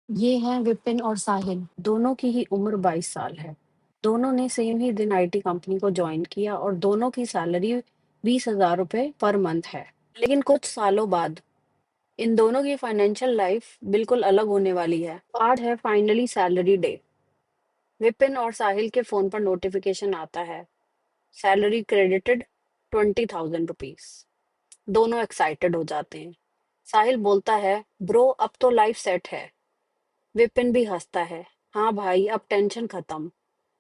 ये हैं विपिन और साहिल, दोनों की ही उम्र 22 साल है। दोनों ने सेम ही दिन आईटी कंपनी को जॉइन किया और दोनों की सैलरी 20,000 रुपए पर मंथ है। लेकिन कुछ सालों बाद इन दोनों की फाइनेंशियल लाइफ बिल्कुल अलग होने वाली है। आज है फाइनली सैलरी डे। विपिन और साहिल के फोन पर नोटिफिकेशन आता है, सैलरी क्रेडिटेड 20,000 रुपीज। दोनों एक्साइटेड हो जाते हैं। साहिल बोलता है, ब्रो अब तो लाइफ सेट है। विपिन भी हंसता है, हाँ भाई अब टेंशन खत्म।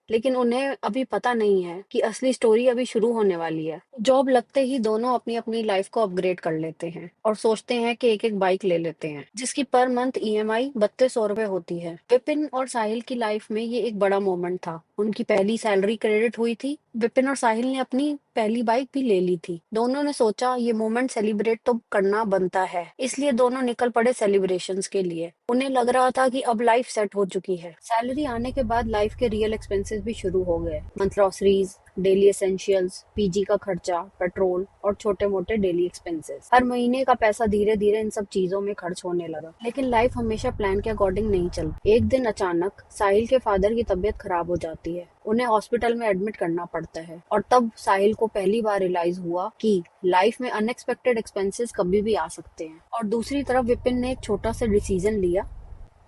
लेकिन उन्हें अभी पता नहीं है कि असली स्टोरी अभी शुरू होने वाली है। जॉब लगते ही दोनों अपनी अपनी लाइफ को अपग्रेड कर लेते हैं और सोचते हैं कि एक एक बाइक ले लेते हैं, जिसकी पर मंथ ईएमआई 3200 रुपए होती है। विपिन और साहिल की लाइफ में ये एक बड़ा मोमेंट था। उनकी पहली सैलरी क्रेडिट हुई थी। विपिन और साहिल ने अपनी पहली बाइक भी ले ली थी। दोनों ने सोचा ये मोमेंट सेलिब्रेट तो करना बनता है, इसलिए दोनों निकल पड़े सेलिब्रेशंस के लिए। उन्हें लग रहा था कि अब लाइफ सेट हो चुकी है। सैलरी आने के बाद लाइफ के रियल एक्सपेंसेस भी शुरू हो गए। Month groceries, daily essentials, PG का खर्चा, पेट्रोल और छोटे मोटे डेली एक्सपेंसेस। हर महीने का पैसा धीरे धीरे इन सब चीजों में खर्च होने लगा। लेकिन लाइफ हमेशा प्लान के अकॉर्डिंग नहीं चलती। एक दिन अचानक साहिल के फादर की तबीयत खराब हो जाती है। उन्हें हॉस्पिटल में एडमिट करना पड़ता है और तब साहिल को पहली बार रियलाइज हुआ कि लाइफ में अनएक्सपेक्टेड एक्सपेंसेस कभी भी आ सकते हैं। और दूसरी तरफ विपिन ने एक छोटा सा डिसीजन लिया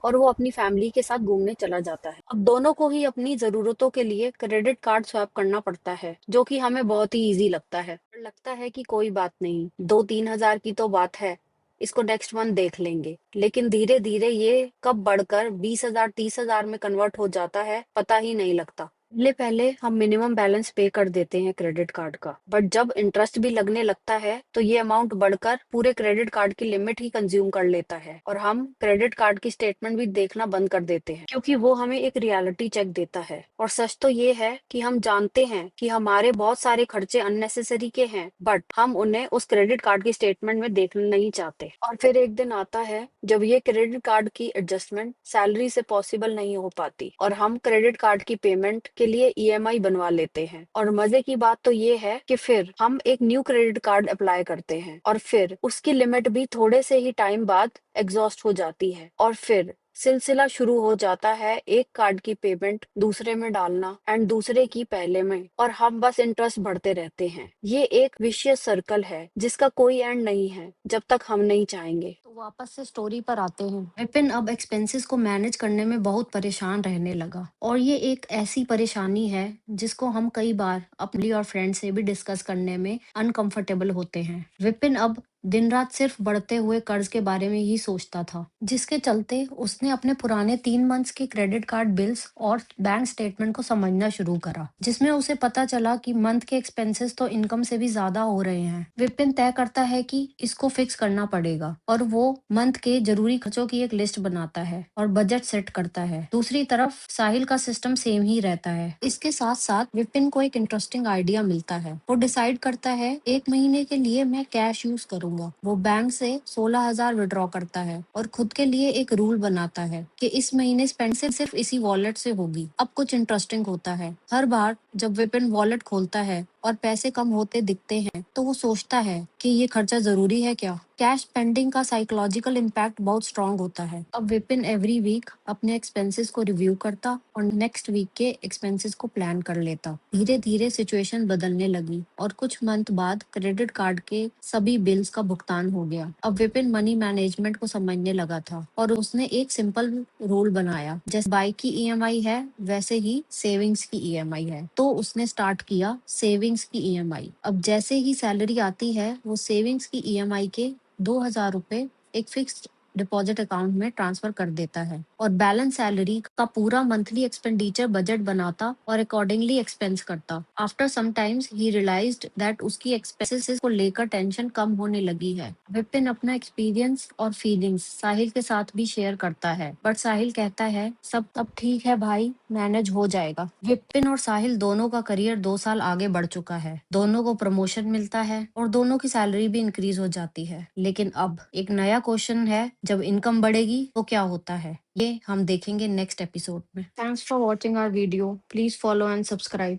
और वो अपनी फैमिली के साथ घूमने चला जाता है। अब दोनों को ही अपनी जरूरतों के लिए क्रेडिट कार्ड स्वैप करना पड़ता है, जो कि हमें बहुत ही इजी लगता है। लगता है कि कोई बात नहीं, 2-3 हजार की तो बात है, इसको नेक्स्ट मंथ देख लेंगे। लेकिन धीरे धीरे ये कब बढ़कर 20,000 30,000 में कन्वर्ट हो जाता है पता ही नहीं लगता। पहले पहले हम मिनिमम बैलेंस पे कर देते हैं क्रेडिट कार्ड का, बट जब इंटरेस्ट भी लगने लगता है तो ये अमाउंट बढ़कर पूरे क्रेडिट कार्ड की लिमिट ही कंज्यूम कर लेता है और हम क्रेडिट कार्ड की स्टेटमेंट भी देखना बंद कर देते हैं, क्योंकि वो हमें एक रियलिटी चेक देता है। और सच तो ये है कि हम जानते हैं कि हमारे बहुत सारे खर्चे अननेसेसरी के हैं, बट हम उन्हें उस क्रेडिट कार्ड की स्टेटमेंट में देखना नहीं चाहते। और फिर एक दिन आता है जब ये क्रेडिट कार्ड की एडजस्टमेंट सैलरी से पॉसिबल नहीं हो पाती और हम क्रेडिट कार्ड की पेमेंट के लिए ईएमआई बनवा लेते हैं। और मजे की बात तो ये है कि फिर हम एक न्यू क्रेडिट कार्ड अप्लाई करते हैं और फिर उसकी लिमिट भी थोड़े से ही टाइम बाद एग्जॉस्ट हो जाती है और फिर सिलसिला शुरू हो जाता है, एक कार्ड की पेमेंट दूसरे में डालना एंड दूसरे की पहले में, और हम बस इंटरेस्ट बढ़ते रहते हैं। ये एक विशियस सर्कल है जिसका कोई एंड नहीं है जब तक हम नहीं चाहेंगे। तो वापस से स्टोरी पर आते हैं। विपिन अब एक्सपेंसेस को मैनेज करने में बहुत परेशान रहने लगा और ये एक ऐसी परेशानी है जिसको हम कई बार अपनी और फ्रेंड से भी डिस्कस करने में अनकंफर्टेबल होते हैं। विपिन अब दिन रात सिर्फ बढ़ते हुए कर्ज के बारे में ही सोचता था, जिसके चलते उसने अपने पुराने 3 मंथ्स के क्रेडिट कार्ड बिल्स और बैंक स्टेटमेंट को समझना शुरू करा, जिसमें उसे पता चला कि मंथ के एक्सपेंसेस तो इनकम से भी ज्यादा हो रहे हैं। विपिन तय करता है कि इसको फिक्स करना पड़ेगा और वो मंथ के जरूरी खर्चों की एक लिस्ट बनाता है और बजट सेट करता है। दूसरी तरफ साहिल का सिस्टम सेम ही रहता है। इसके साथ साथ विपिन को एक इंटरेस्टिंग आइडिया मिलता है। वो डिसाइड करता है 1 महीने के लिए मैं कैश यूज करूंगा। वो बैंक से 16,000 विड्रॉ करता है और खुद के लिए एक रूल बनाता है कि इस महीने स्पेंडिंग सिर्फ इसी वॉलेट से होगी। अब कुछ इंटरेस्टिंग होता है। हर बार जब विपिन वॉलेट खोलता है और पैसे कम होते दिखते हैं तो वो सोचता है कि ये खर्चा जरूरी है क्या। कैश स्पेंडिंग का साइकोलॉजिकल इम्पैक्ट बहुत स्ट्रांग होता है। अब विपिन एवरी वीक अपने एक्सपेंसेस को रिव्यू करता और नेक्स्ट वीक के एक्सपेंसेस को प्लान कर लेता। धीरे धीरे सिचुएशन बदलने लगी और कुछ मंथ बाद क्रेडिट कार्ड के सभी बिल्स का भुगतान हो गया। अब विपिन मनी मैनेजमेंट को समझने लगा था और उसने एक सिंपल रूल बनाया, जैसे बाइक की ईएमआई है वैसे ही सेविंग्स की ईएमआई है। तो उसने स्टार्ट किया सेविंग्स की ईएमआई। अब जैसे ही सैलरी आती है वो सेविंग्स की ईएमआई के 2,000 रुपए एक फिक्स्ड डिपॉजिट अकाउंट में ट्रांसफर कर देता है और बैलेंस सैलरी का पूरा मंथली एक्सपेंडिचर बजट बनाता और अकॉर्डिंगली एक्सपेंस करता। After some times he realised that उसकी एक्सपेंसेस को लेकर टेंशन कम होने लगी है। विपिन अपना एक्सपीरियंस और फीलिंग्स साहिल के साथ भी शेयर करता है, बट साहिल कहता है सब ठीक है भाई, मैनेज हो जाएगा। विपिन और साहिल दोनों का करियर 2 साल आगे बढ़ चुका है। दोनों को प्रमोशन मिलता है और दोनों की सैलरी भी इंक्रीज हो जाती है। लेकिन अब एक नया क्वेश्चन है, जब इनकम बढ़ेगी तो क्या होता है, ये हम देखेंगे नेक्स्ट एपिसोड में। Thanks for watching our video. Please follow and subscribe.